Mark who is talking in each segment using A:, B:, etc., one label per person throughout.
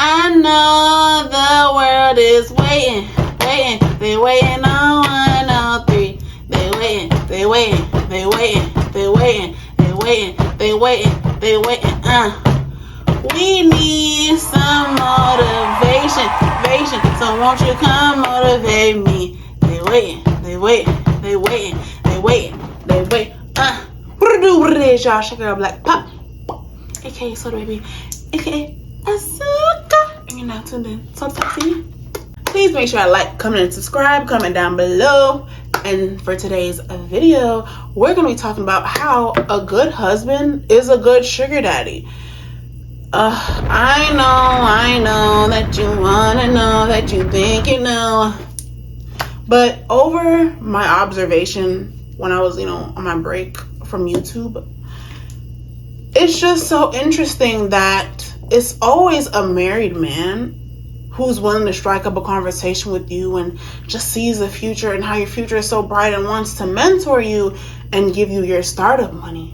A: I know the world is waiting. They waiting on 103. They waiting. They waiting. We need some motivation. So won't you come motivate me? They waiting. What it is, y'all? Check it out, Black Pop, aka Soda Baby, aka Asuka. And you're not tuned in. So talk to you. Please make sure I like, comment, and subscribe. Comment down below. And for today's video, we're gonna be talking about how a good husband is a good sugar daddy. I know that you wanna know, that you think you know. But over my observation when I was, on my break from YouTube, it's just so interesting that it's always a married man who's willing to strike up a conversation with you and just sees the future and how your future is so bright and wants to mentor you and give you your startup money.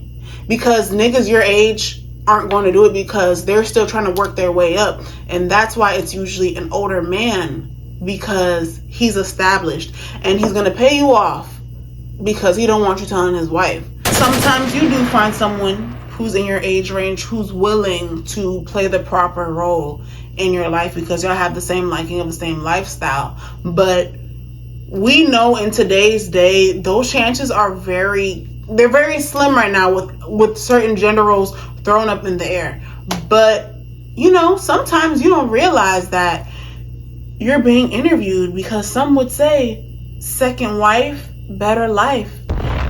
A: Because niggas your age aren't going to do it because they're still trying to work their way up. And that's why it's usually an older man, because he's established and he's going to pay you off because he don't want you telling his wife. Sometimes you do find someone who's in your age range who's willing to play the proper role in your life because y'all have the same liking of the same lifestyle. But we know in today's day, those chances are very slim right now with certain gender roles thrown up in the air. But, sometimes you don't realize that you're being interviewed because some would say second wife, better life.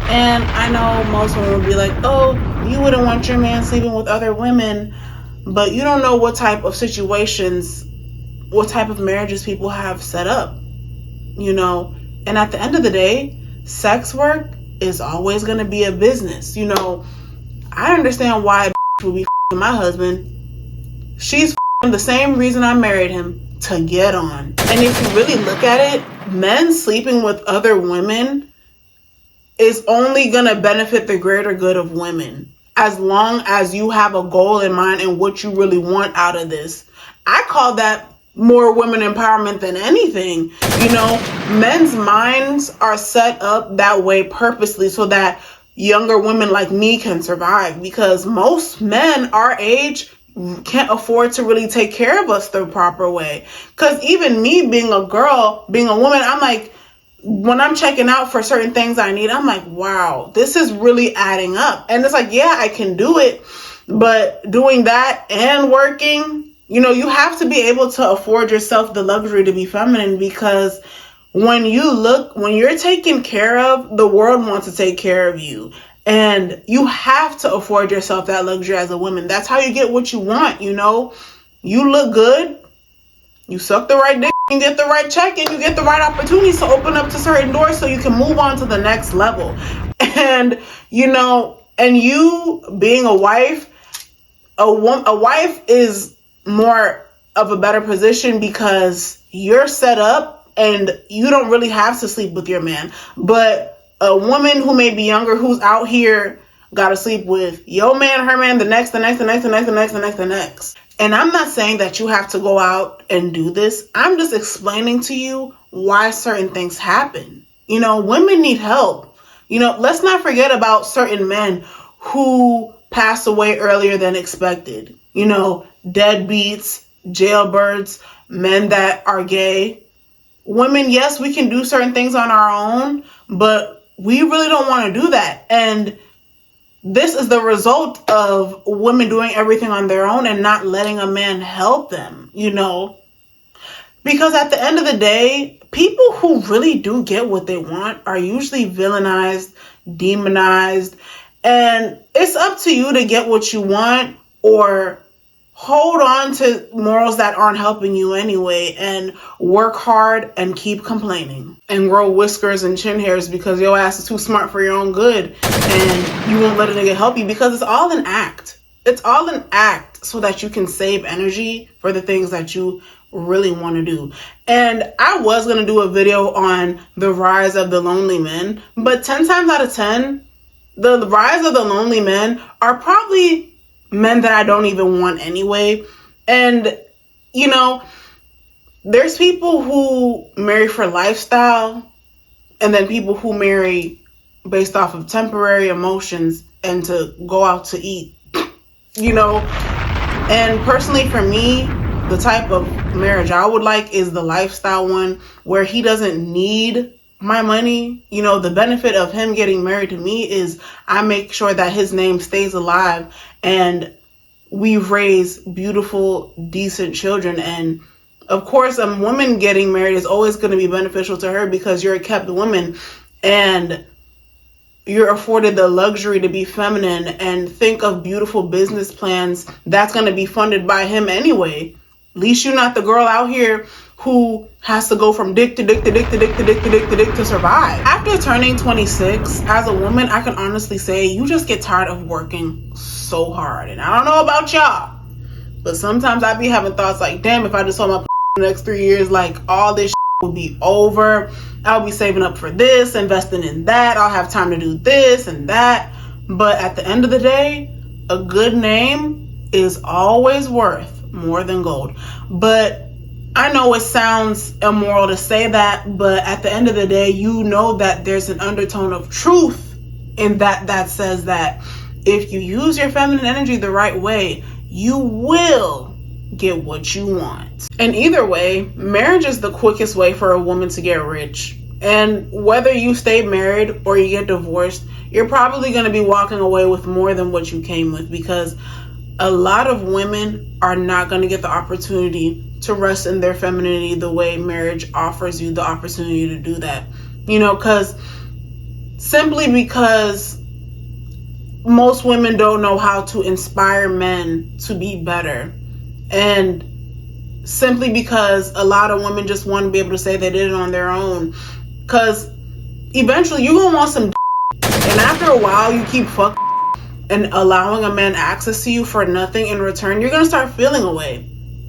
A: And I know most women would be like, oh, you wouldn't want your man sleeping with other women, but you don't know what type of situations, what type of marriages people have set up, And at the end of the day, sex work is always going to be a business. I understand why a would be f***ing my husband. She's f***ing the same reason I married him, to get on. And if you really look at it, men sleeping with other women is only going to benefit the greater good of women, as long as you have a goal in mind and what you really want out of this. I call that more women empowerment than anything. Men's minds are set up that way purposely so that younger women like me can survive, because most men our age can't afford to really take care of us the proper way. Because even me being a girl, being a woman, I'm like, when I'm checking out for certain things I need, I'm like, wow, this is really adding up. And it's like, yeah, I can do it. But doing that and working, you have to be able to afford yourself the luxury to be feminine, because when you're taken care of, the world wants to take care of you. And you have to afford yourself that luxury as a woman. That's how you get what you want, You look good, you suck the right dick, and get the right check, and you get the right opportunities to open up to certain doors so you can move on to the next level. And, and you being a wife, a wife is more of a better position because you're set up and you don't really have to sleep with your man. But a woman who may be younger, who's out here, gotta sleep with your man, her man, the next. And I'm not saying that you have to go out and do this. I'm just explaining to you why certain things happen. Women need help. Let's not forget about certain men who passed away earlier than expected. Deadbeats, jailbirds, men that are gay. Women, yes, we can do certain things on our own, but we really don't want to do that. And this is the result of women doing everything on their own and not letting a man help them, Because at the end of the day, people who really do get what they want are usually villainized, demonized, and it's up to you to get what you want or hold on to morals that aren't helping you anyway and work hard and keep complaining and grow whiskers and chin hairs because your ass is too smart for your own good and you won't let a nigga help you, because it's all an act. It's all an act so that you can save energy for the things that you really want to do. And I was going to do a video on the rise of the lonely men, but 10 times out of 10, the rise of the lonely men are probably men that I don't even want anyway. And you know, there's people who marry for lifestyle, and then people who marry based off of temporary emotions and to go out to eat, you know. And personally for me, the type of marriage I would like is the lifestyle one where he doesn't need my money. You know, the benefit of him getting married to me is I make sure that his name stays alive and we raise beautiful, decent children. And of course, a woman getting married is always going to be beneficial to her because you're a kept woman and you're afforded the luxury to be feminine and think of beautiful business plans that's going to be funded by him anyway. At least you're not the girl out here who has to go from dick to dick to dick to dick to dick to dick to dick to survive. After turning 26, as a woman, I can honestly say you just get tired of working so hard. And I don't know about y'all, but sometimes I be having thoughts like, damn, if I just hold my the next 3 years, like all this will be over. I'll be saving up for this, investing in that. I'll have time to do this and that. But at the end of the day, a good name is always worth more than gold. But I know it sounds immoral to say that, but at the end of the day, you know that there's an undertone of truth in that says that if you use your feminine energy the right way, you will get what you want. And either way, marriage is the quickest way for a woman to get rich. And whether you stay married or you get divorced, you're probably going to be walking away with more than what you came with, because a lot of women are not going to get the opportunity to rest in their femininity the way marriage offers you the opportunity to do that. You know, simply because most women don't know how to inspire men to be better. And simply because a lot of women just want to be able to say they did it on their own. Because eventually you're going to want some and after a while you keep fucking and allowing a man access to you for nothing in return, you're going to start feeling away.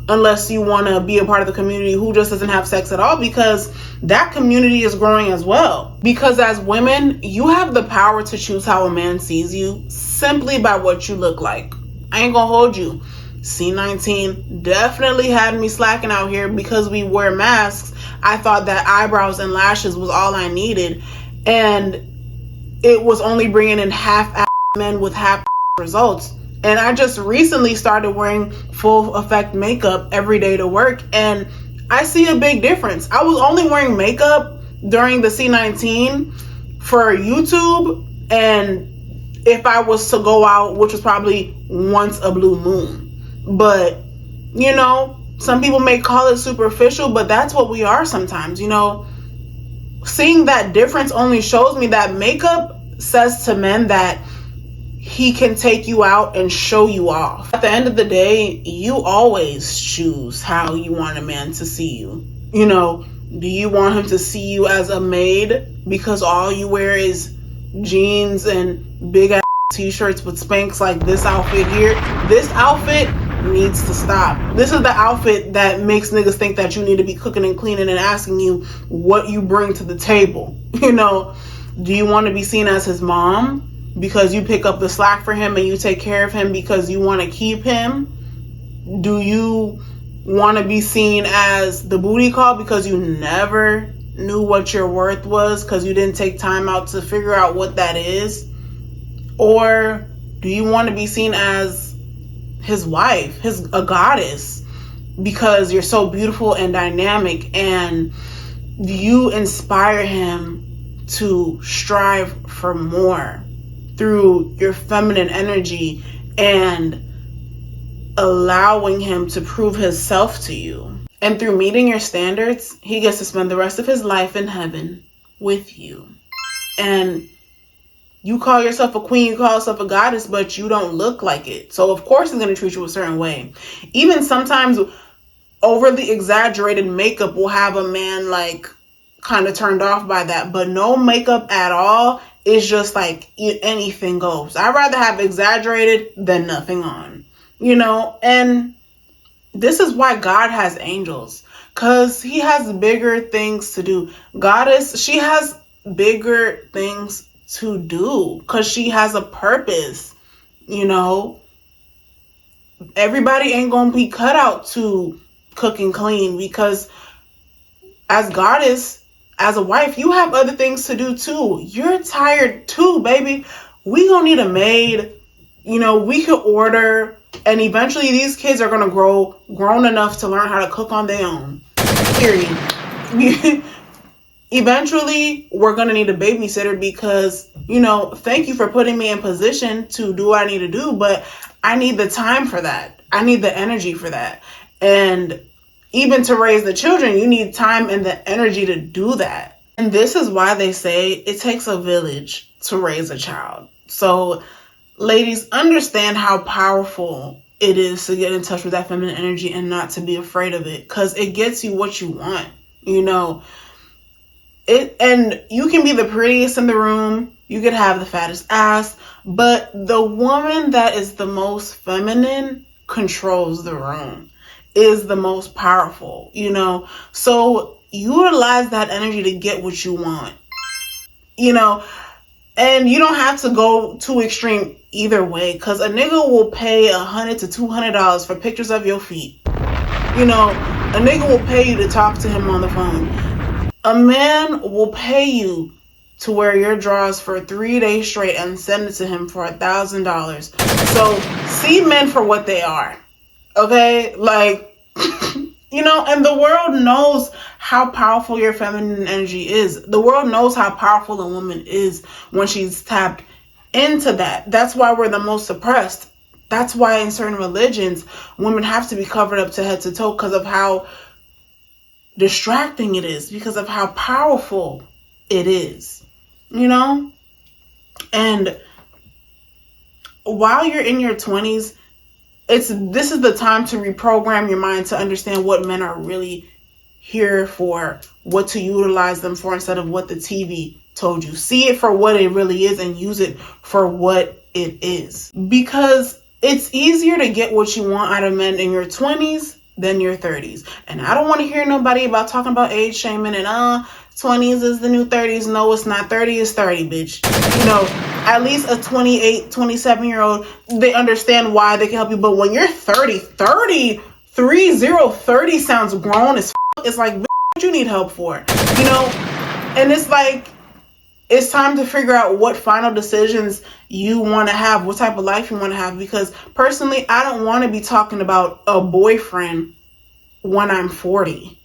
A: Unless you want to be a part of the community who just doesn't have sex at all, because that community is growing as well. Because as women, you have the power to choose how a man sees you simply by what you look like. I ain't gonna hold you. C19 definitely had me slacking out here because we wear masks. I thought that eyebrows and lashes was all I needed, and it was only bringing in half-ass men with half results. And I just recently started wearing full effect makeup every day to work, and I see a big difference. I was only wearing makeup during the C19 for YouTube, and if I was to go out, which was probably once a blue moon. But, you know, some people may call it superficial, but that's what we are sometimes, you know. Seeing that difference only shows me that makeup says to men that he can take you out and show you off. At the end of the day, you always choose how you want a man to see you. You know, do you want him to see you as a maid because all you wear is jeans and big ass t-shirts with Spanx like this outfit here? This outfit needs to stop. This is the outfit that makes niggas think that you need to be cooking and cleaning and asking you what you bring to the table. You know, do you want to be seen as his mom because you pick up the slack for him and you take care of him because you want to keep him? Do you want to be seen as the booty call because you never knew what your worth was because you didn't take time out to figure out what that is? Or do you want to be seen as his wife, a goddess, because you're so beautiful and dynamic, and you inspire him to strive for more through your feminine energy and allowing him to prove himself to you? And through meeting your standards, he gets to spend the rest of his life in heaven with you. And you call yourself a queen, you call yourself a goddess, but you don't look like it. So of course he's going to treat you a certain way. Even sometimes overly exaggerated makeup will have a man like kind of turned off by that. But no makeup at all is just like anything goes. I'd rather have exaggerated than nothing on, you know. And this is why God has angels, because he has bigger things to do. Goddess, she has bigger things to do because she has a purpose. You know, everybody ain't gonna be cut out to cook and clean, because as goddess, as a wife, you have other things to do too. You're tired too, baby. We gonna need a maid. You know, we could order, and eventually these kids are gonna grown enough to learn how to cook on their own. Period. Eventually, we're gonna need a babysitter because, you know, thank you for putting me in position to do what I need to do, but I need the time for that. I need the energy for that. And even to raise the children, you need time and the energy to do that. And this is why they say it takes a village to raise a child. So, ladies, understand how powerful it is to get in touch with that feminine energy and not to be afraid of it, because it gets you what you want, you know. And you can be the prettiest in the room, you could have the fattest ass, but the woman that is the most feminine controls the room, is the most powerful, you know. So utilize that energy to get what you want, you know. And you don't have to go too extreme either way, because a nigga will pay $100 to $200 for pictures of your feet. You know, a nigga will pay you to talk to him on the phone. A man will pay you to wear your drawers for 3 days straight and send it to him for $1,000. So see men for what they are. Okay? Like, you know, and the world knows how powerful your feminine energy is. The world knows how powerful a woman is when she's tapped into that. That's why we're the most suppressed. That's why in certain religions, women have to be covered up to head to toe, because of how distracting it is, because of how powerful it is, you know. And while you're in your 20s, this is the time to reprogram your mind to understand what men are really here for, what to utilize them for instead of what the TV told you. See it for what it really is and use it for what it is, because it's easier to get what you want out of men in your 20s than your 30s. And I don't want to hear nobody about talking about age shaming and 20s is the new 30s. No, it's not. 30 is 30, bitch. You know, at least a 28, 27-year-old, they understand why they can help you. But when you're 30 sounds grown as f***. It's like, bitch, what you need help for? You know? And it's like, it's time to figure out what final decisions you want to have, what type of life you want to have. Because personally, I don't want to be talking about a boyfriend when I'm 40.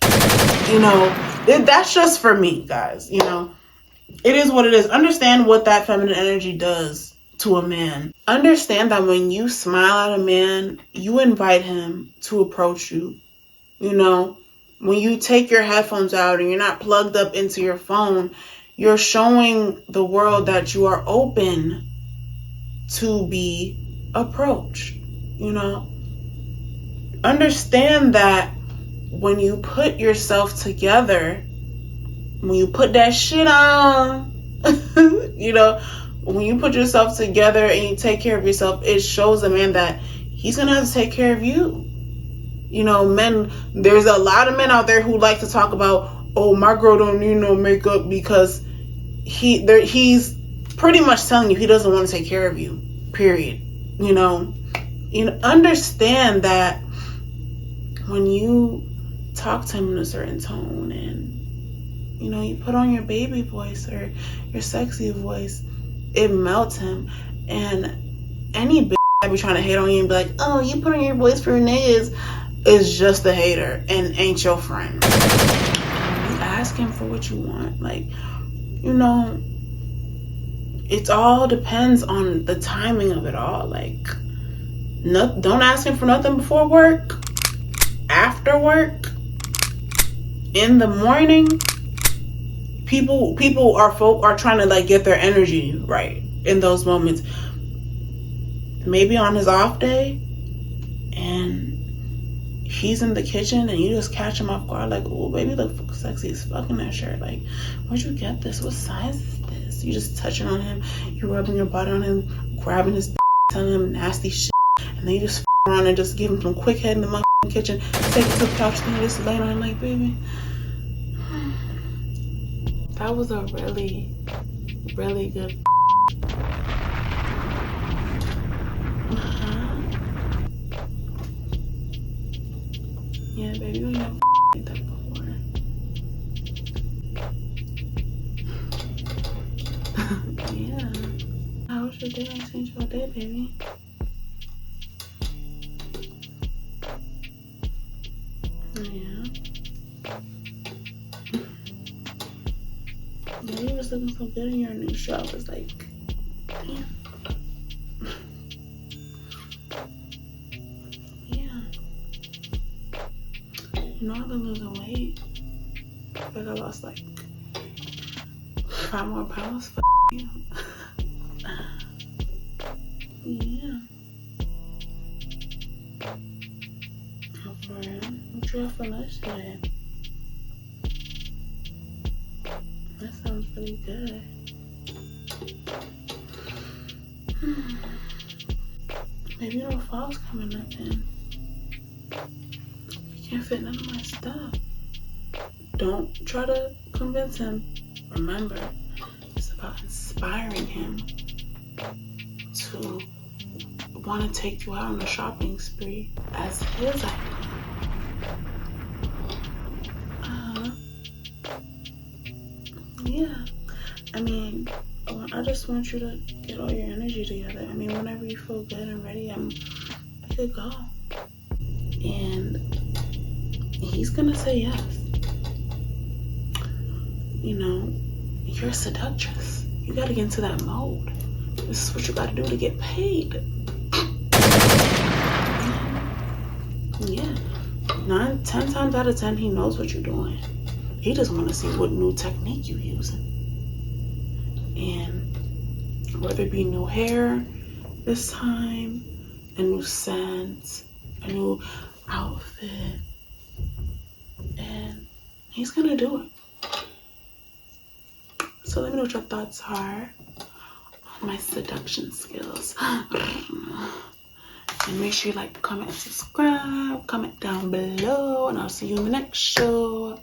A: You know, that's just for me, guys. You know, it is what it is. Understand what that feminine energy does to a man. Understand that when you smile at a man, you invite him to approach you. You know, when you take your headphones out and you're not plugged up into your phone, you're showing the world that you are open to be approached, you know. Understand that when you put yourself together, when you put that shit on, you know, when you put yourself together and you take care of yourself, it shows a man that he's going to have to take care of you. You know, men, there's a lot of men out there who like to talk about, oh, my girl don't need no makeup, because he's pretty much telling you he doesn't want to take care of you, period. You know, understand that when you talk to him in a certain tone and, you know, you put on your baby voice or your sexy voice, it melts him. And any bitch that be trying to hate on you and be like, oh, you put on your voice for niggas, is just a hater and ain't your friend. You ask him for what you want. Like, you know, it all depends on the timing of it all. Like, don't ask him for nothing before work, after work, in the morning. People are trying to like get their energy right in those moments. Maybe on his off day, and he's in the kitchen and you just catch him off guard, like, oh, baby, look sexy as fuck in that shirt. Like, where'd you get this? What size is this? You just touching on him, you rubbing your body on him, grabbing his telling him nasty shit, and then you just around and just give him some quick head in the motherfucking kitchen, take it to the couch, and just laying on him like, baby. That was a really, really good. Yeah, baby, you ain't never did that before. Yeah. How was your day? I seen you all day, baby. Yeah. Yeah, you was looking so good in your new show. I was like, damn. Yeah. You know, I've been losing weight. I think I lost like 5 more pounds. For you. Yeah. Oh, for real? What you have for lunch today? That sounds really good. Maybe you know fall's coming up and you can't fit none of my stuff. Don't try to convince him. Remember, it's about inspiring him to want to take you out on a shopping spree as his idea. Yeah. I mean, I just want you to get all your energy together. I mean, whenever you feel good and ready, I could go. And he's gonna say yes. You know, you're a seductress. You gotta get into that mode. This is what you gotta do to get paid. Yeah. 10 times out of 10, he knows what you're doing. He just wanna see what new technique you're using. And whether it be new hair this time, a new scent, a new outfit, and he's gonna do it. So let me know what your thoughts are on my seduction skills. And make sure you like, comment, and subscribe. Comment down below, and I'll see you in the next show.